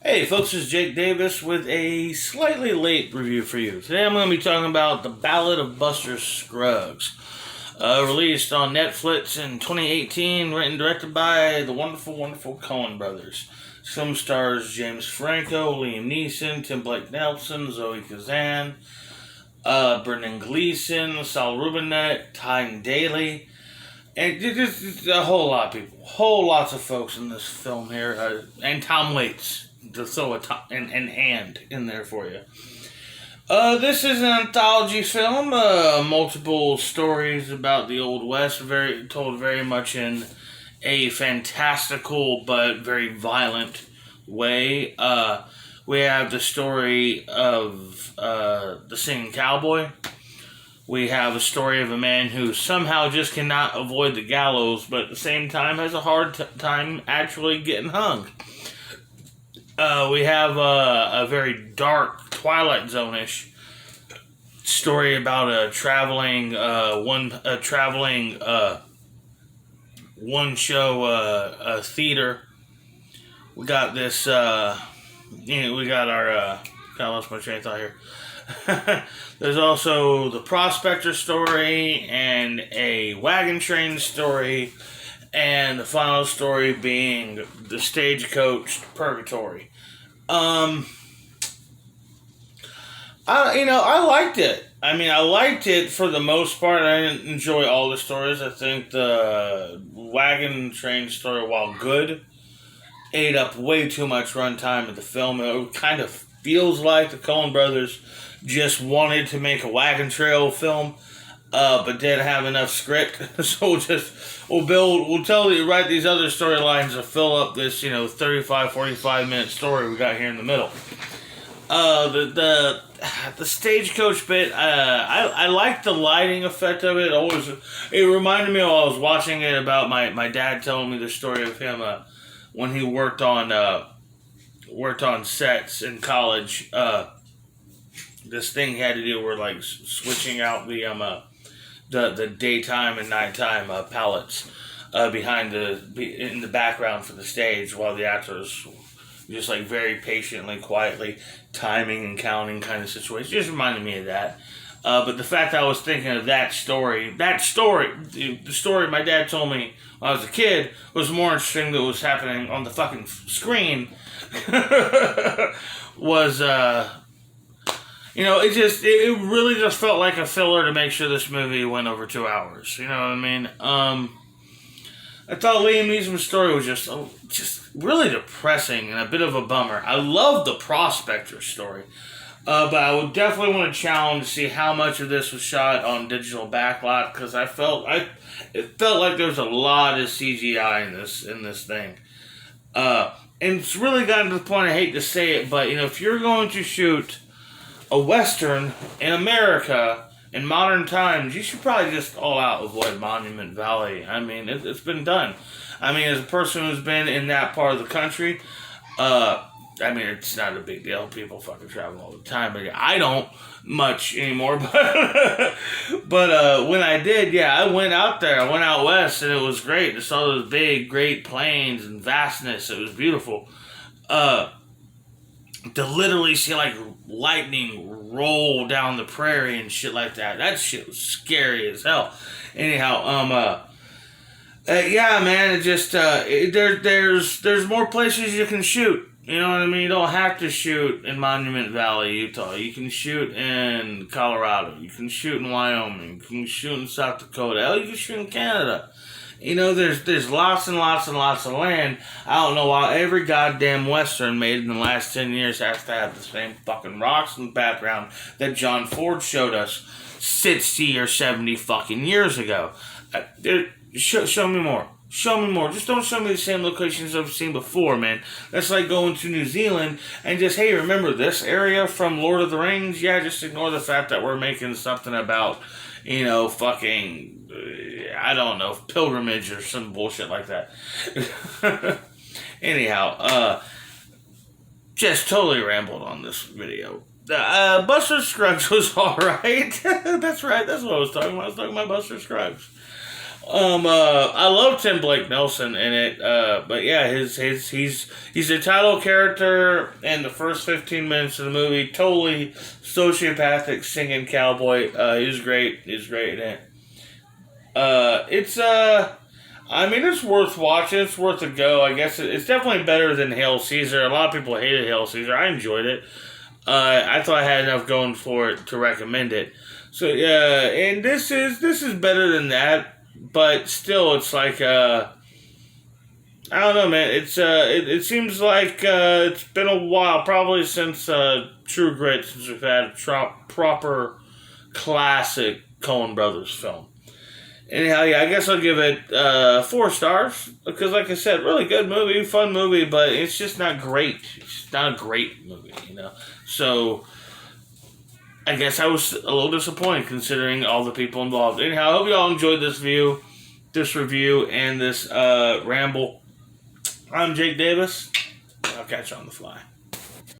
Hey folks, it's Jake Davis with a slightly late review for you. Today I'm going to be talking about The Ballad of Buster Scruggs. Released on Netflix in 2018, written and directed by the wonderful Coen Brothers. Film stars James Franco, Liam Neeson, Tim Blake Nelson, Zoe Kazan, Brendan Gleeson, Saul Rubinek, Tyne Daly, and just a whole lot of people. Whole lots of folks in this film here. And Tom Waits to throw an hand in there for you. This is an anthology film. Multiple stories about the Old West, told very much in a fantastical but very violent way. We have the story of the singing cowboy. We have a story of a man who somehow just cannot avoid the gallows, but at the same time has a hard time actually getting hung. We have a very dark Twilight Zone-ish story about a traveling one show theater. We got this. We got our. Kind of lost my train of thought here. There's also the prospector story and a wagon train story, and the final story being the stagecoach purgatory. I liked it. I liked it for the most part. I didn't enjoy all the stories. I think the wagon train story, while good, ate up way too much runtime of the film. It kind of feels like the Coen Brothers just wanted to make a wagon trail film, but didn't have enough script. So we'll write these other storylines to fill up this, 35, 45 minute story we got here in the middle. The stagecoach bit, I liked the lighting effect of it. It reminded me while I was watching it about my dad telling me the story of him when he worked on sets in college. This thing he had to do were like switching out the daytime and nighttime palettes in the background for the stage while the actors just like very patiently, quietly timing and counting kind of situation. Just reminded me of that. But the fact that I was thinking of the story my dad told me when I was a kid was more interesting than what was happening on the fucking screen. Was it really just felt like a filler to make sure this movie went over 2 hours. You know what I mean? I thought Liam Neeson's story was just really depressing and a bit of a bummer. I love the prospector story, but I would definitely want to challenge to see how much of this was shot on digital backlot, because it felt like there was a lot of CGI in this thing. And it's really gotten to the point, I hate to say it, but if you're going to shoot a Western in America in modern times, you should probably just all out avoid Monument Valley. It's been done. As a person who's been in that part of the country, it's not a big deal. People fucking travel all the time, but I don't much anymore. But when I did, I went out there. I went out west, and it was great. I saw those big, great plains and vastness. It was beautiful. To literally see like lightning roll down the prairie and shit like that shit was scary as hell. Anyhow, man, it just there's more places you can shoot. You know what I mean? You don't have to shoot in Monument Valley, Utah. You can shoot in Colorado. You can shoot in Wyoming. You can shoot in South Dakota. Hell, you can shoot in Canada. There's lots and lots and lots of land. I don't know why every goddamn Western made in the last 10 years has to have the same fucking rocks in the background that John Ford showed us 60 or 70 fucking years ago. Show me more. Show me more. Just don't show me the same locations I've seen before, man. That's like going to New Zealand and just, hey, remember this area from Lord of the Rings? Yeah, just ignore the fact that we're making something about, fucking, I don't know, pilgrimage or some bullshit like that. Anyhow, just totally rambled on this video. Buster Scruggs was alright. That's right, that's what I was talking about. I was talking about Buster Scruggs. I love Tim Blake Nelson in it, but yeah, he's a title character in the first 15 minutes of the movie. Totally sociopathic singing cowboy. He's great. He's great in it. I mean, it's worth watching. It's worth a go. I guess it's definitely better than Hail Caesar. A lot of people hated Hail Caesar. I enjoyed it. I thought I had enough going for it to recommend it. So yeah, and this is better than that, but still, it's like I don't know, man. It seems like it's been a while, probably since True Grit, since we've had a proper classic Coen Brothers film. Anyhow, yeah, I guess I'll give it 4 stars because, like I said, really good movie, fun movie, but it's just not great. It's not a great movie, you know. So I guess I was a little disappointed considering all the people involved. Anyhow, I hope you all enjoyed this review, and this ramble. I'm Jake Davis. I'll catch you on the fly.